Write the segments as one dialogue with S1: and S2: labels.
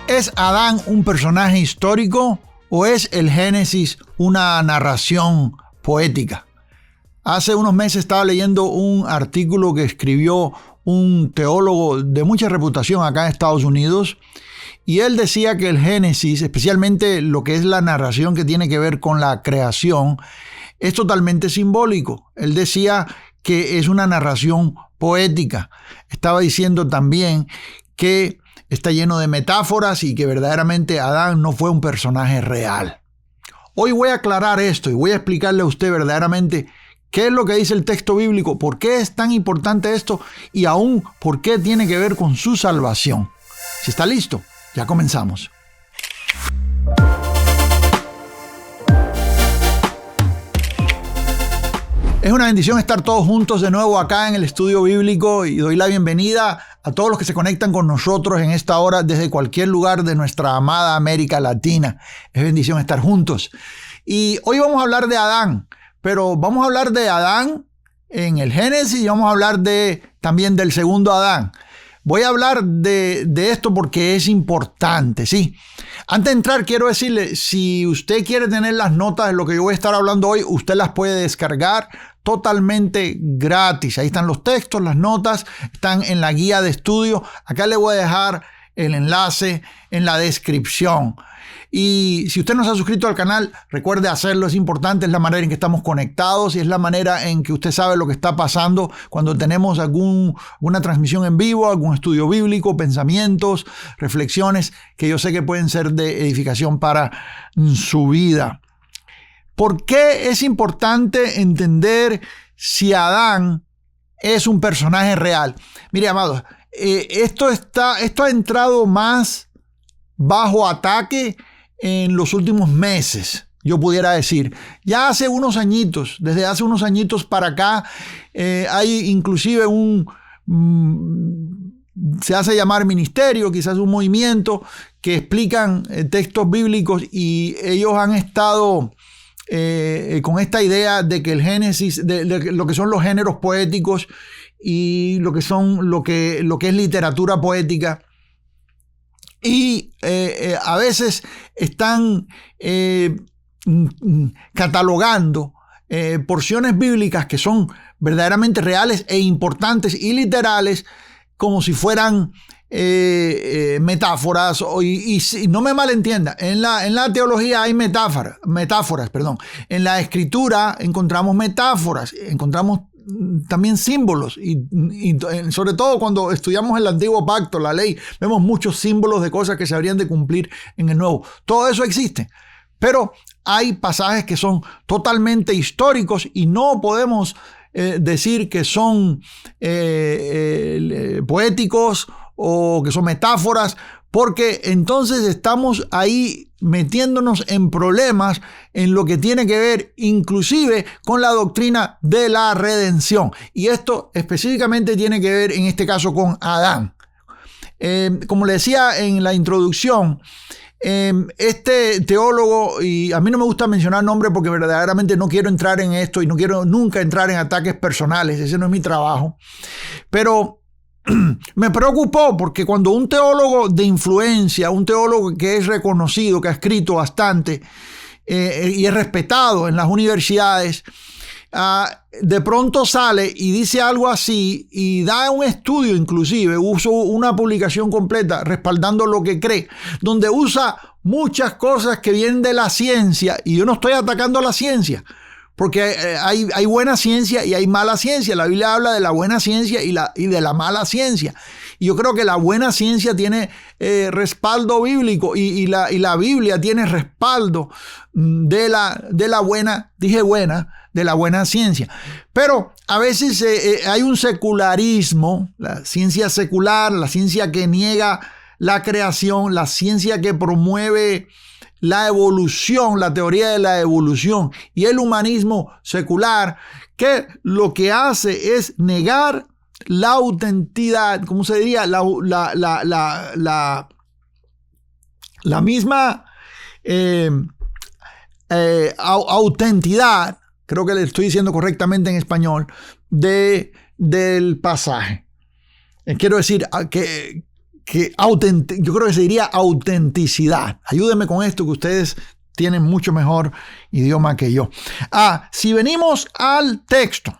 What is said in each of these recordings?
S1: ¿Es Adán un personaje histórico o es el Génesis una narración poética? Hace unos meses estaba leyendo un artículo que escribió un teólogo de mucha reputación acá en Estados Unidos, y él decía que el Génesis, especialmente lo que es la narración que tiene que ver con la creación, es totalmente simbólico. Él decía que es una narración poética. Estaba diciendo también que está lleno de metáforas y que verdaderamente Adán no fue un personaje real. Hoy voy a aclarar esto y voy a explicarle a usted verdaderamente qué es lo que dice el texto bíblico, por qué es tan importante esto y aún por qué tiene que ver con su salvación. Si está listo, ya comenzamos. Es una bendición estar todos juntos de nuevo acá en el estudio bíblico y doy la bienvenida a todos los que se conectan con nosotros en esta hora desde cualquier lugar de nuestra amada América Latina. Es bendición estar juntos. Y hoy vamos a hablar de Adán, pero vamos a hablar de Adán en el Génesis y vamos a hablar también del segundo Adán. Voy a hablar de esto porque es importante, ¿sí? Antes de entrar, quiero decirle, si usted quiere tener las notas de lo que yo voy a estar hablando hoy, usted las puede descargar totalmente gratis. Ahí están los textos, las notas, están en la guía de estudio. Acá le voy a dejar el enlace en la descripción. Y si usted no se ha suscrito al canal, recuerde hacerlo, es importante, es la manera en que estamos conectados y es la manera en que usted sabe lo que está pasando cuando tenemos alguna transmisión en vivo, algún estudio bíblico, pensamientos, reflexiones que yo sé que pueden ser de edificación para su vida. ¿Por qué es importante entender si Adán es un personaje real? Mire, amados, esto ha entrado más bajo ataque en los últimos meses, yo pudiera decir. Ya hace unos añitos, desde hace unos añitos para acá, hay inclusive se hace llamar ministerio, quizás un movimiento que explican textos bíblicos, y ellos han estado con esta idea de que el Génesis, de lo que son los géneros poéticos y lo que es literatura poética. Y a veces están catalogando porciones bíblicas que son verdaderamente reales e importantes y literales como si fueran metáforas. Y no me malentienda, en la teología hay metáforas. En la escritura encontramos metáforas, encontramos también símbolos y sobre todo cuando estudiamos el antiguo pacto, la ley, vemos muchos símbolos de cosas que se habrían de cumplir en el nuevo. Todo eso existe, pero hay pasajes que son totalmente históricos y no podemos decir que son poéticos o que son metáforas, porque entonces estamos ahí metiéndonos en problemas en lo que tiene que ver inclusive con la doctrina de la redención. Y esto específicamente tiene que ver en este caso con Adán. Como le decía en la introducción, este teólogo, y a mí no me gusta mencionar nombres porque verdaderamente no quiero entrar en esto y no quiero nunca entrar en ataques personales, ese no es mi trabajo, pero me preocupó porque cuando un teólogo de influencia, un teólogo que es reconocido, que ha escrito bastante y es respetado en las universidades, de pronto sale y dice algo así y da un estudio, inclusive usa una publicación completa respaldando lo que cree, donde usa muchas cosas que vienen de la ciencia, y yo no estoy atacando a la ciencia, porque hay buena ciencia y hay mala ciencia. La Biblia habla de la buena ciencia y de la mala ciencia. Y yo creo que la buena ciencia tiene respaldo bíblico y la Biblia tiene respaldo de la buena ciencia. Pero a veces hay un secularismo, la ciencia secular, la ciencia que niega la creación, la ciencia que promueve la evolución, la teoría de la evolución, y el humanismo secular, que lo que hace es negar la autenticidad, ¿cómo se diría? La misma autenticidad, creo que le estoy diciendo correctamente en español, del pasaje. Quiero decir yo creo que se diría autenticidad. Ayúdenme con esto, que ustedes tienen mucho mejor idioma que yo. Si venimos al texto,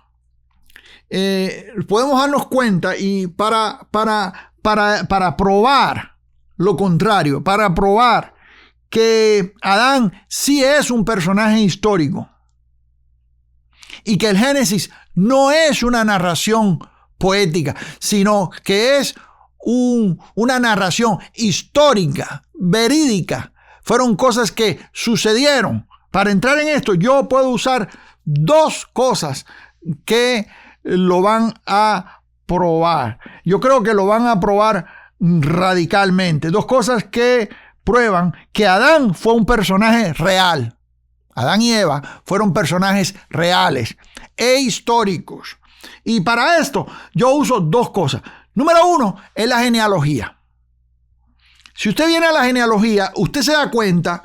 S1: podemos darnos cuenta, y para probar lo contrario, para probar que Adán sí es un personaje histórico y que el Génesis no es una narración poética, sino que es una narración histórica, verídica. Fueron cosas que sucedieron. Para entrar en esto, yo puedo usar dos cosas que lo van a probar. Yo creo que lo van a probar radicalmente. Dos cosas que prueban que Adán fue un personaje real. Adán y Eva fueron personajes reales e históricos. Y para esto yo uso dos cosas. Número uno es la genealogía. Si usted viene a la genealogía, usted se da cuenta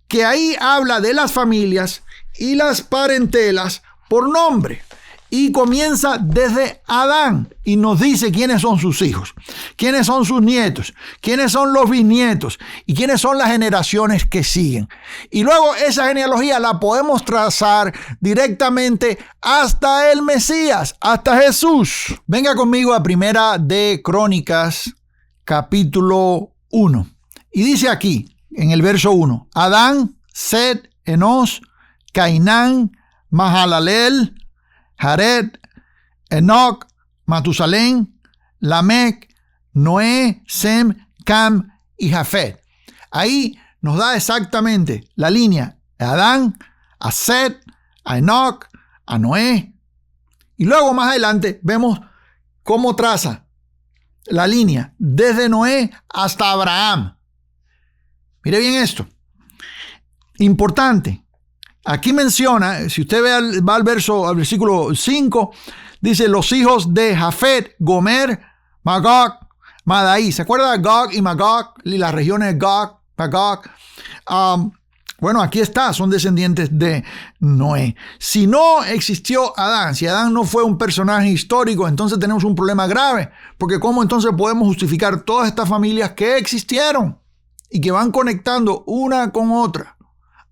S1: que ahí habla de las familias y las parentelas por nombre. Y comienza desde Adán y nos dice quiénes son sus hijos, quiénes son sus nietos, quiénes son los bisnietos y quiénes son las generaciones que siguen. Y luego esa genealogía la podemos trazar directamente hasta el Mesías, hasta Jesús. Venga conmigo a Primera de Crónicas, capítulo 1. Y dice aquí, en el verso 1, Adán, Set, Enos, Cainán, Mahalalel, Jared, Enoc, Matusalén, Lamec, Noé, Sem, Cam y Jafet. Ahí nos da exactamente la línea a Adán, a Set, a Enoc, a Noé. Y luego más adelante vemos cómo traza la línea desde Noé hasta Abraham. Mire bien esto. Importante. Aquí menciona, si usted va al versículo 5, dice los hijos de Jafet, Gomer, Magog, Madai. ¿Se acuerda de Gog y Magog? Y las regiones de Gog, Magog. Bueno, aquí está, son descendientes de Noé. Si no existió Adán, si Adán no fue un personaje histórico, entonces tenemos un problema grave. Porque ¿cómo entonces podemos justificar todas estas familias que existieron y que van conectando una con otra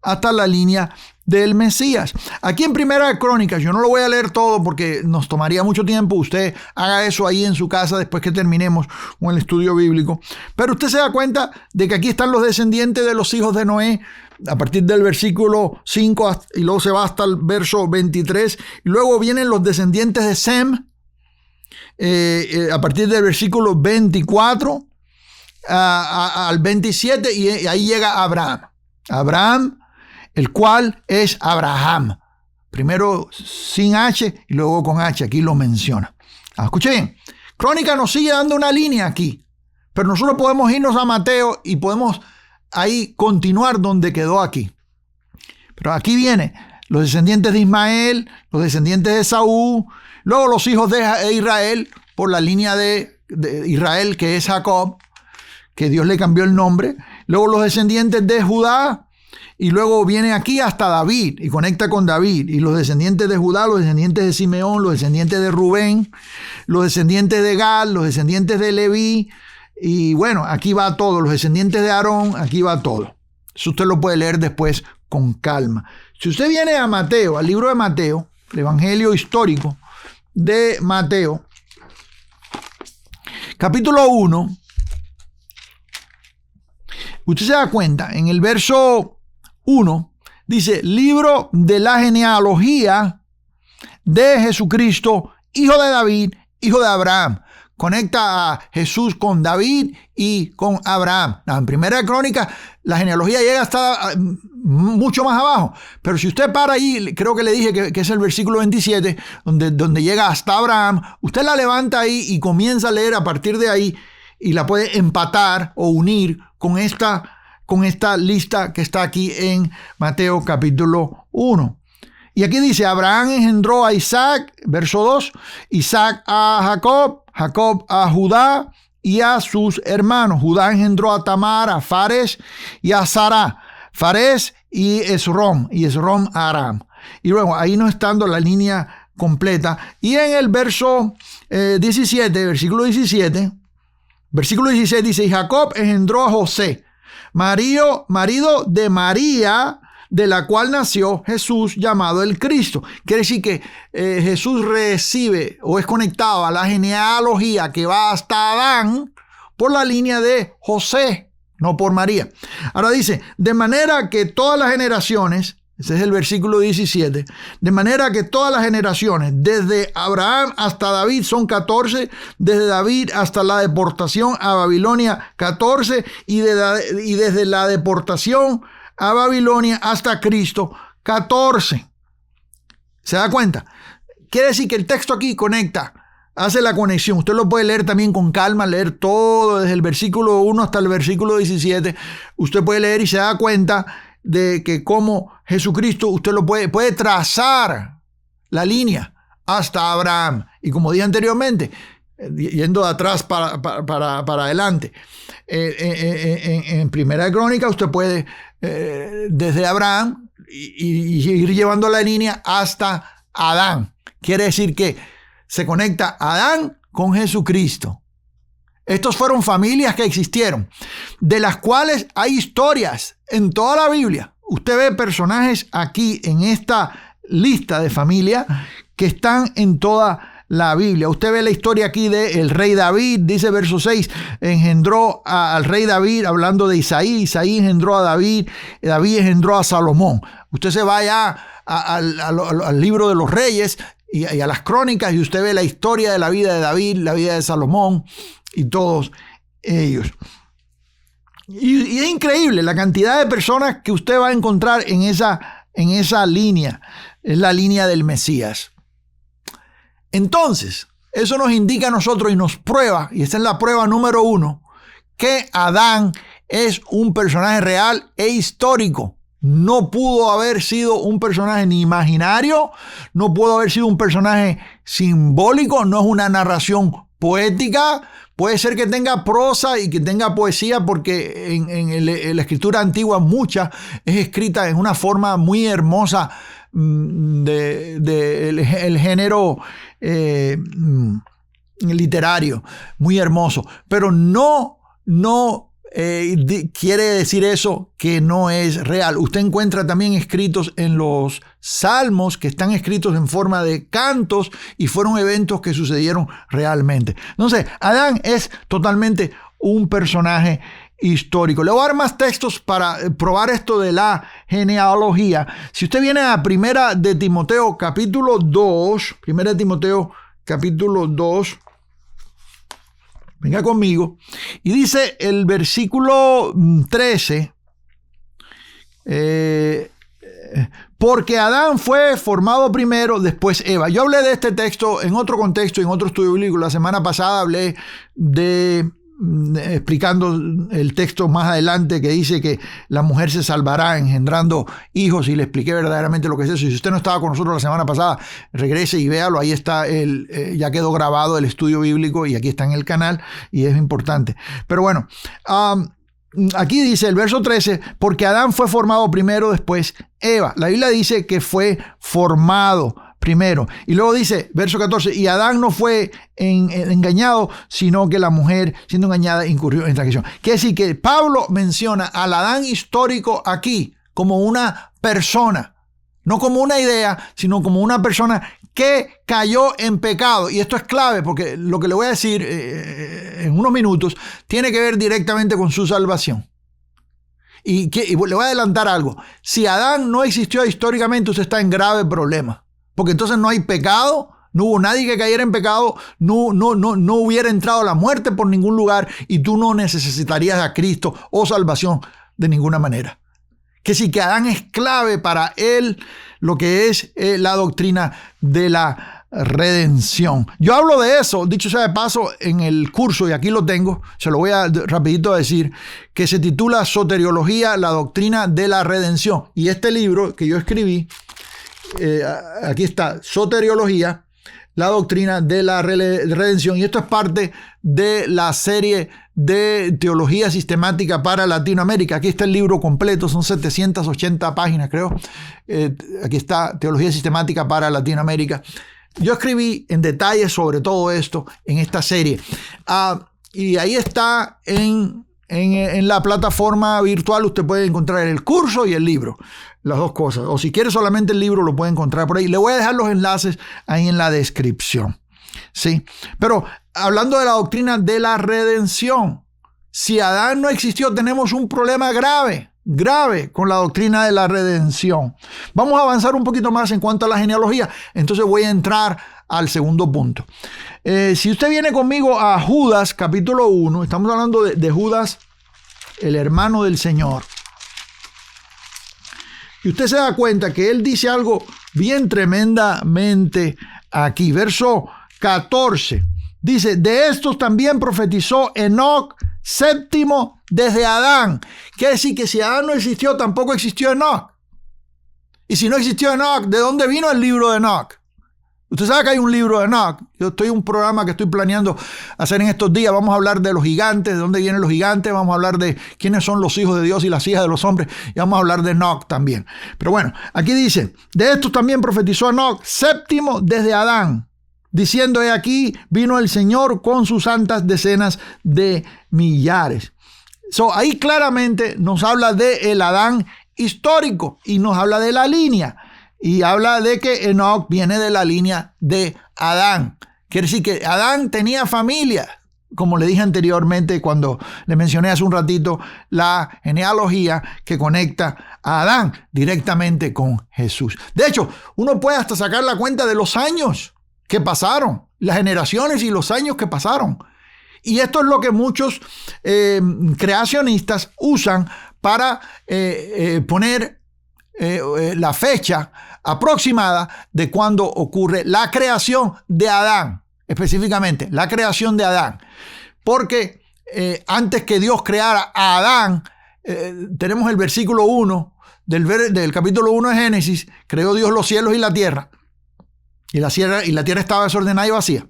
S1: hasta la línea del Mesías? Aquí en Primera de Crónicas, yo no lo voy a leer todo porque nos tomaría mucho tiempo. Usted haga eso ahí en su casa después que terminemos con el estudio bíblico. Pero usted se da cuenta de que aquí están los descendientes de los hijos de Noé a partir del versículo 5 y luego se va hasta el verso 23. Y luego vienen los descendientes de Sem a partir del versículo 24 al 27 y ahí llega Abraham. Abraham, el cual es Abraham. Primero sin H y luego con H. Aquí lo menciona. Escuche bien. Crónica nos sigue dando una línea aquí. Pero nosotros podemos irnos a Mateo y podemos ahí continuar donde quedó aquí. Pero aquí viene los descendientes de Ismael, los descendientes de Esaú, luego los hijos de Israel por la línea de Israel, que es Jacob, que Dios le cambió el nombre. Luego los descendientes de Judá. Y luego viene aquí hasta David y conecta con David. Y los descendientes de Judá, los descendientes de Simeón, los descendientes de Rubén, los descendientes de Gad, los descendientes de Leví. Y bueno, aquí va todo. Los descendientes de Aarón, aquí va todo. Eso usted lo puede leer después con calma. Si usted viene a Mateo, al libro de Mateo, el Evangelio histórico de Mateo, capítulo 1, usted se da cuenta, en el verso 1, dice, libro de la genealogía de Jesucristo, hijo de David, hijo de Abraham. Conecta a Jesús con David y con Abraham. En Primera de Crónicas, la genealogía llega hasta mucho más abajo. Pero si usted para ahí, creo que le dije que es el versículo 27, donde llega hasta Abraham, usted la levanta ahí y comienza a leer a partir de ahí y la puede empatar o unir con esta lista que está aquí en Mateo capítulo 1. Y aquí dice, Abraham engendró a Isaac, verso 2, Isaac a Jacob, Jacob a Judá y a sus hermanos. Judá engendró a Tamar, a Fares y a Sara, Fares y Esrom a Aram. Y luego ahí no estando la línea completa. Y en el verso 17, versículo 17, Versículo 16 dice, y Jacob engendró a José, marido de María, de la cual nació Jesús llamado el Cristo. Quiere decir que Jesús recibe o es conectado a la genealogía que va hasta Adán por la línea de José, no por María. Ahora dice, de manera que todas las generaciones, ese es el versículo 17, de manera que todas las generaciones, desde Abraham hasta David son 14, desde David hasta la deportación a Babilonia 14, y desde la deportación a Babilonia hasta Cristo 14. ¿Se da cuenta? Quiere decir que el texto aquí conecta, hace la conexión. Usted lo puede leer también con calma, leer todo desde el versículo 1 hasta el versículo 17. Usted puede leer y se da cuenta de que como Jesucristo usted lo puede trazar la línea hasta Abraham. Y como dije anteriormente, yendo de atrás para adelante, en Primera de Crónicas usted puede desde Abraham y ir llevando la línea hasta Adán. Quiere decir que se conecta Adán con Jesucristo. Estos fueron familias que existieron, de las cuales hay historias en toda la Biblia. Usted ve personajes aquí en esta lista de familia que están en toda la Biblia. Usted ve la historia aquí del rey David, dice verso 6, engendró al rey David, hablando de Isaí engendró a David, David engendró a Salomón. Usted se va ya al libro de los reyes y a las crónicas y usted ve la historia de la vida de David, la vida de Salomón y todos ellos. Y es increíble la cantidad de personas que usted va a encontrar en esa línea. Es la línea del Mesías. Entonces, eso nos indica a nosotros y nos prueba, y esta es la prueba número 1, que Adán es un personaje real e histórico. No pudo haber sido un personaje ni imaginario, no pudo haber sido un personaje simbólico, no es una narración poética. Puede ser que tenga prosa y que tenga poesía, porque en la escritura antigua mucha es escrita en una forma muy hermosa el género literario, muy hermoso, pero no quiere decir eso que no es real. Usted encuentra también escritos en los salmos que están escritos en forma de cantos y fueron eventos que sucedieron realmente. Entonces, Adán es totalmente un personaje histórico. Le voy a dar más textos para probar esto de la genealogía. Si usted viene a Primera de Timoteo capítulo 2, Primera de Timoteo capítulo 2, venga conmigo, y dice el versículo 13, porque Adán fue formado primero, después Eva. Yo hablé de este texto en otro contexto, en otro estudio bíblico. La semana pasada hablé explicando el texto más adelante que dice que la mujer se salvará engendrando hijos, y le expliqué verdaderamente lo que es eso. Y si usted no estaba con nosotros la semana pasada, regrese y véalo. Ahí está, ya quedó grabado el estudio bíblico y aquí está en el canal y es importante. Pero bueno, aquí dice el verso 13, porque Adán fue formado primero, después Eva. La Biblia dice que fue formado primero. Y luego dice, verso 14, y Adán no fue engañado, sino que la mujer, siendo engañada, incurrió en transgresión. Quiere decir que Pablo menciona al Adán histórico aquí como una persona, no como una idea, sino como una persona que cayó en pecado. Y esto es clave, porque lo que le voy a decir en unos minutos tiene que ver directamente con su salvación. Y le voy a adelantar algo. Si Adán no existió históricamente, usted está en grave problema. Porque entonces no hay pecado, no hubo nadie que cayera en pecado, no hubiera entrado la muerte por ningún lugar y tú no necesitarías a Cristo o salvación de ninguna manera. Que sí, que Adán es clave para él, lo que es la doctrina de la redención. Yo hablo de eso, dicho sea de paso, en el curso, y aquí lo tengo, se lo voy a rapidito a decir, que se titula Soteriología, la doctrina de la redención. Y este libro que yo escribí, aquí está, Soteriología, la doctrina de la redención, y esto es parte de la serie de teología sistemática para Latinoamérica. Aquí está el libro completo, son 780 páginas creo. Aquí está Teología Sistemática para Latinoamérica. Yo escribí en detalle sobre todo esto en esta serie. y ahí está en la plataforma virtual. Usted puede encontrar el curso y el libro, las dos cosas. O si quiere solamente el libro, lo puede encontrar por ahí. Le voy a dejar los enlaces ahí en la descripción. ¿Sí? Pero hablando de la doctrina de la redención, si Adán no existió, tenemos un problema grave con la doctrina de la redención. Vamos a avanzar un poquito más en cuanto a la genealogía. Entonces voy a entrar al segundo punto. Si usted viene conmigo a Judas capítulo 1, estamos hablando de Judas, el hermano del Señor. Y usted se da cuenta que él dice algo bien tremendamente aquí. Verso 14. Dice, de estos también profetizó Enoc, séptimo desde Adán. Quiere decir que si Adán no existió, tampoco existió Enoc. Y si no existió Enoc, ¿de dónde vino el libro de Enoc? Usted sabe que hay un libro de Enoc. Yo estoy en un programa que estoy planeando hacer en estos días. Vamos a hablar de los gigantes, de dónde vienen los gigantes. Vamos a hablar de quiénes son los hijos de Dios y las hijas de los hombres. Y vamos a hablar de Enoc también. Pero bueno, aquí dice, de estos también profetizó Enoc, séptimo desde Adán, diciendo, he aquí, vino el Señor con sus santas decenas de millares. Ahí claramente nos habla de el Adán histórico y nos habla de la línea. Y habla de que Enoc viene de la línea de Adán. Quiere decir que Adán tenía familia. Como le dije anteriormente cuando le mencioné hace un ratito la genealogía que conecta a Adán directamente con Jesús. De hecho, uno puede hasta sacar la cuenta de los años que pasaron, las generaciones y los años que pasaron. Y esto es lo que muchos creacionistas usan para poner la fecha aproximada de cuando ocurre la creación de Adán, específicamente la creación de Adán. Porque antes que Dios creara a Adán, tenemos el versículo 1 del capítulo 1 de Génesis, creó Dios los cielos y la tierra. Y la tierra estaba desordenada y vacía.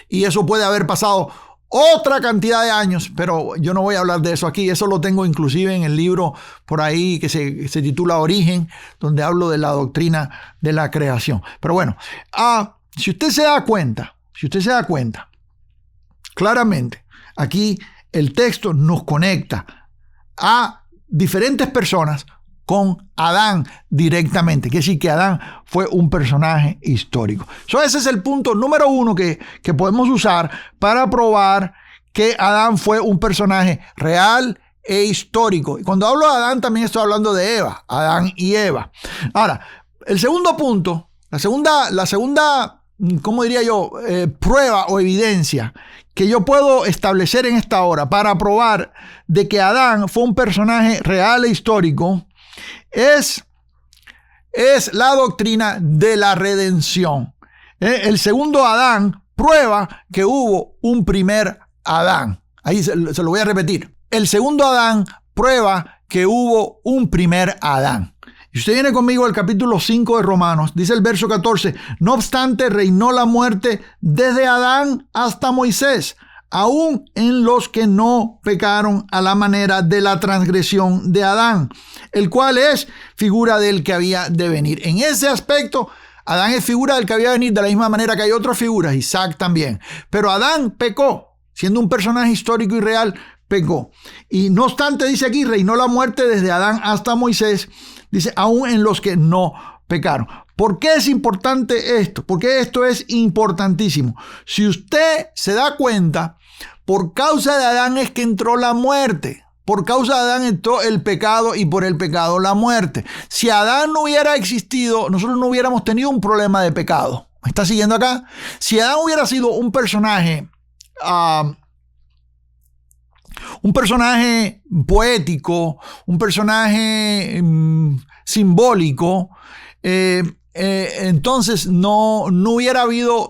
S1: Y eso puede haber pasado otra cantidad de años, pero yo no voy a hablar de eso aquí. Eso lo tengo inclusive en el libro por ahí que se titula Origen, donde hablo de la doctrina de la creación. Pero bueno, si usted se da cuenta, claramente aquí el texto nos conecta a diferentes personas con Adán directamente. Quiere decir que Adán fue un personaje histórico. Ese es el punto número 1 que podemos usar para probar que Adán fue un personaje real e histórico. Y cuando hablo de Adán también estoy hablando de Eva, Adán y Eva. Ahora, el segundo punto, la segunda, ¿cómo diría yo? Prueba o evidencia que yo puedo establecer en esta hora para probar de que Adán fue un personaje real e histórico es la doctrina de la redención. El segundo Adán prueba que hubo un primer Adán. Ahí se lo voy a repetir. El segundo Adán prueba que hubo un primer Adán. Y usted viene conmigo al capítulo 5 de Romanos, dice el verso 14, no obstante reinó la muerte desde Adán hasta Moisés, aún en los que no pecaron a la manera de la transgresión de Adán, el cual es figura del que había de venir. En ese aspecto, Adán es figura del que había de venir, de la misma manera que hay otras figuras, Isaac también. Pero Adán pecó, siendo un personaje histórico y real, pecó. Y no obstante, dice aquí, reinó la muerte desde Adán hasta Moisés, dice, aún en los que no pecaron. ¿Por qué es importante esto? Porque esto es importantísimo. Si usted se da cuenta, por causa de Adán es que entró la muerte. Por causa de Adán entró el pecado y por el pecado la muerte. Si Adán no hubiera existido, nosotros no hubiéramos tenido un problema de pecado. ¿Me está siguiendo acá? Si Adán hubiera sido un personaje poético, un personaje simbólico, entonces no hubiera habido...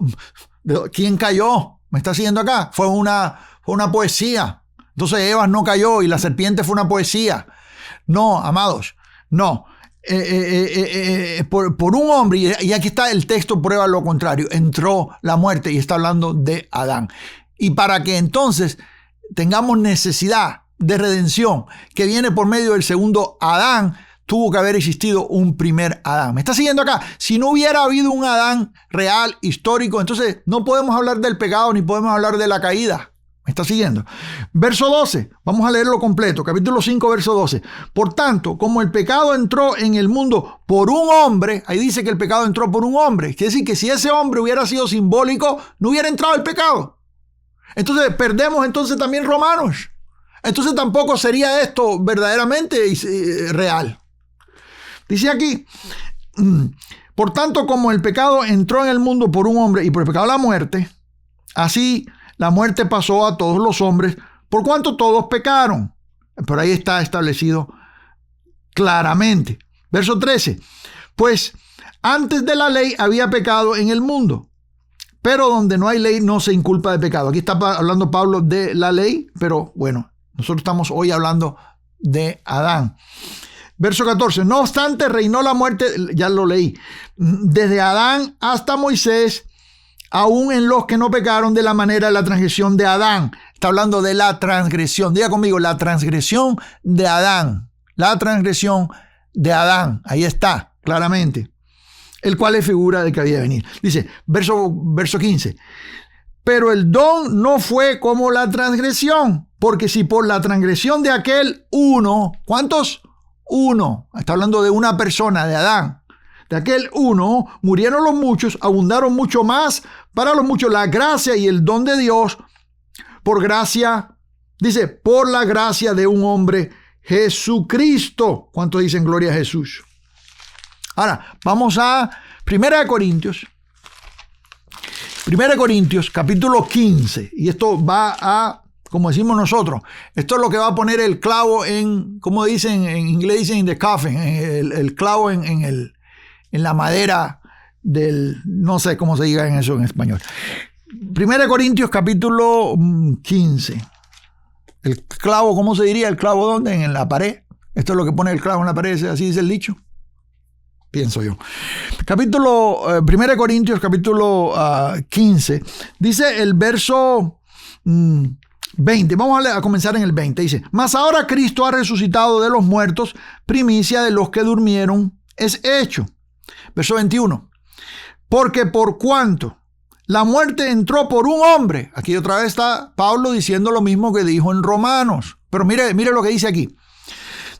S1: ¿Quién cayó? ¿Me está siguiendo acá? Fue una poesía. Entonces Eva no cayó y la serpiente fue una poesía. No, amados, no. Por un hombre, y aquí está el texto, prueba lo contrario, entró la muerte y está hablando de Adán. Y para que entonces tengamos necesidad de redención que viene por medio del segundo Adán, tuvo que haber existido un primer Adán. ¿Me está siguiendo acá? Si no hubiera habido un Adán real, histórico, entonces no podemos hablar del pecado ni podemos hablar de la caída. ¿Me está siguiendo? Verso 12, vamos a leerlo completo, capítulo 5, verso 12. Por tanto, como el pecado entró en el mundo por un hombre, ahí dice que el pecado entró por un hombre. Quiere decir que si ese hombre hubiera sido simbólico, no hubiera entrado el pecado. Entonces perdemos entonces también Romanos. Entonces tampoco sería esto verdaderamente real. Dice aquí, por tanto, como el pecado entró en el mundo por un hombre y por el pecado la muerte, así la muerte pasó a todos los hombres, por cuanto todos pecaron. Por ahí está establecido claramente. Verso 13. Pues antes de la ley había pecado en el mundo, pero donde no hay ley no se inculpa de pecado. Aquí está hablando Pablo de la ley, pero bueno, nosotros estamos hoy hablando de Adán. Verso 14. No obstante, reinó la muerte, ya lo leí, desde Adán hasta Moisés, aún en los que no pecaron de la manera de la transgresión de Adán. Está hablando de la transgresión. Diga conmigo, la transgresión de Adán. La transgresión de Adán. Ahí está, claramente. El cual es figura de que había de venir. Dice, verso 15. Pero el don no fue como la transgresión. Porque si por la transgresión de aquel uno, ¿cuántos? Uno. Está hablando de una persona, de Adán. De aquel uno murieron los muchos, abundaron mucho más para los muchos la gracia y el don de Dios por gracia, dice, por la gracia de un hombre, Jesucristo. ¿Cuántos dicen gloria a Jesús? Ahora, vamos a 1 Corintios. 1 Corintios, capítulo 15. Y esto va a, como decimos nosotros, esto es lo que va a poner el clavo en, como dicen en inglés, dicen in the coffin, el clavo en la madera del, no sé cómo se diga en eso en español. 1 Corintios capítulo 15. El clavo, ¿cómo se diría? ¿El clavo dónde? En la pared. Esto es lo que pone el clavo en la pared, así dice el dicho. Pienso yo. 1 Corintios capítulo 15. Dice el verso 20. Vamos a comenzar en el 20. Dice, mas ahora Cristo ha resucitado de los muertos, primicia de los que durmieron es hecho. Verso 21. Porque por cuanto la muerte entró por un hombre. Aquí otra vez está Pablo diciendo lo mismo que dijo en Romanos. Pero mire lo que dice aquí.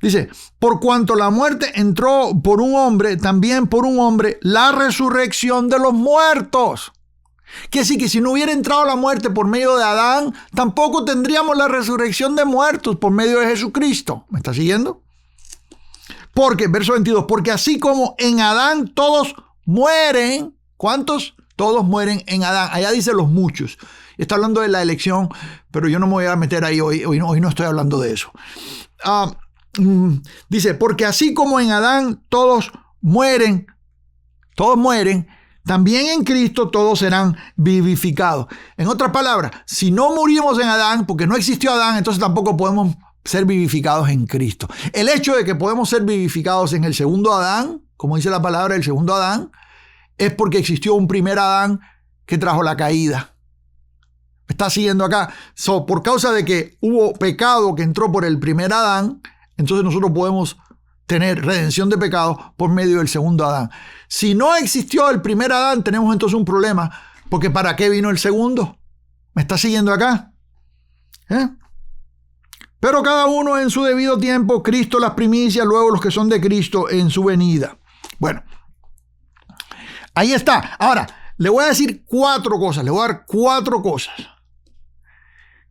S1: Dice, por cuanto la muerte entró por un hombre, también por un hombre la resurrección de los muertos. Quiere decir que si no hubiera entrado la muerte por medio de Adán, tampoco tendríamos la resurrección de muertos por medio de Jesucristo. ¿Me está siguiendo? Porque, verso 22, porque así como en Adán todos mueren, ¿cuántos? Todos mueren en Adán. Allá dice los muchos. Está hablando de la elección, pero yo no me voy a meter ahí hoy no estoy hablando de eso. Dice, porque así como en Adán todos mueren, también en Cristo todos serán vivificados. En otras palabras, si no morimos en Adán, porque no existió Adán, entonces tampoco podemos ser vivificados en Cristo. El hecho de que podemos ser vivificados en el segundo Adán, como dice la palabra, el segundo Adán, es porque existió un primer Adán que trajo la caída. ¿Me está siguiendo acá? Por causa de que hubo pecado que entró por el primer Adán, entonces nosotros podemos tener redención de pecado por medio del segundo Adán. Si no existió el primer Adán, tenemos entonces un problema, porque ¿para qué vino el segundo? ¿Me está siguiendo acá? Pero cada uno en su debido tiempo, Cristo las primicias, luego los que son de Cristo en su venida. Bueno, ahí está. Ahora, le voy a decir 4 cosas, le voy a dar 4 cosas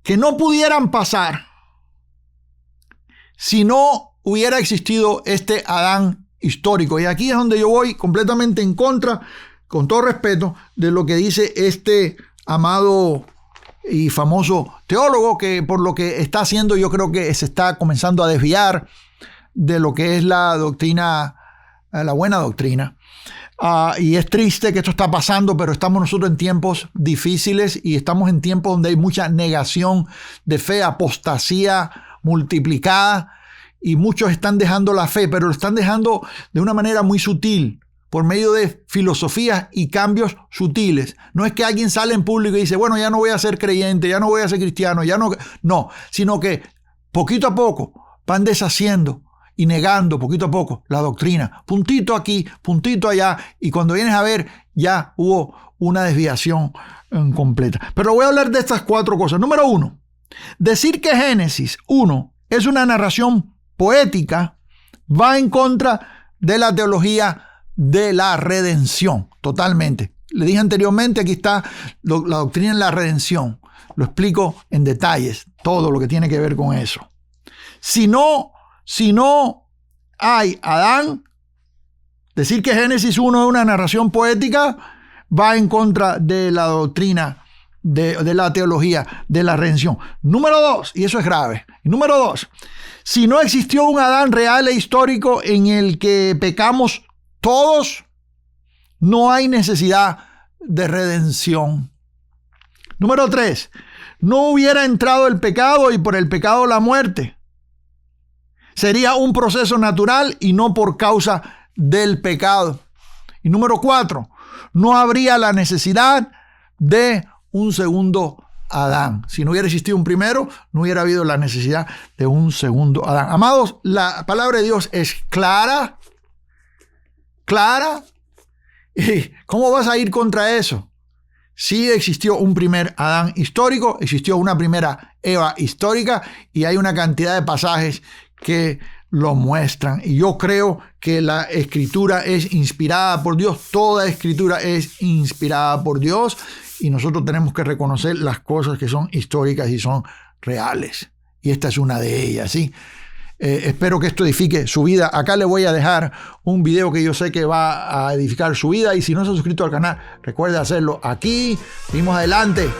S1: que no pudieran pasar si no hubiera existido este Adán histórico. Y aquí es donde yo voy completamente en contra, con todo respeto, de lo que dice este amado y famoso teólogo, que por lo que está haciendo yo creo que se está comenzando a desviar de lo que es la doctrina, la buena doctrina. Y es triste que esto está pasando, pero estamos nosotros en tiempos difíciles y estamos en tiempos donde hay mucha negación de fe, apostasía multiplicada, y muchos están dejando la fe, pero lo están dejando de una manera muy sutil, por medio de filosofías y cambios sutiles. No es que alguien sale en público y dice, bueno, ya no voy a ser creyente, ya no voy a ser cristiano, no, sino que poquito a poco van deshaciendo y negando poquito a poco la doctrina, puntito aquí, puntito allá, y cuando vienes a ver ya hubo una desviación completa. Pero voy a hablar de estas 4 cosas. Número 1, Decir que Génesis 1 es una narración poética va en contra de la teología de la redención, totalmente. Le dije anteriormente, aquí está la doctrina de la redención. Lo explico en detalles, todo lo que tiene que ver con eso. Si no hay Adán, decir que Génesis 1 es una narración poética va en contra de la doctrina de la teología de la redención. Número 2, y eso es grave. Número 2, si no existió un Adán real e histórico en el que pecamos todos, no hay necesidad de redención. Número 3, no hubiera entrado el pecado y por el pecado la muerte. Sería un proceso natural y no por causa del pecado. Y número 4, no habría la necesidad de un segundo Adán. Si no hubiera existido un primero, no hubiera habido la necesidad de un segundo Adán. Amados, la palabra de Dios es clara. ¿Y cómo vas a ir contra eso? Sí existió un primer Adán histórico, existió una primera Eva histórica y hay una cantidad de pasajes que lo muestran. Y yo creo que la escritura es inspirada por Dios. Toda escritura es inspirada por Dios y nosotros tenemos que reconocer las cosas que son históricas y son reales. Y esta es una de ellas, ¿sí? Espero que esto edifique su vida. Acá le voy a dejar un video que yo sé que va a edificar su vida. Y si no se ha suscrito al canal, recuerde hacerlo aquí. Seguimos adelante.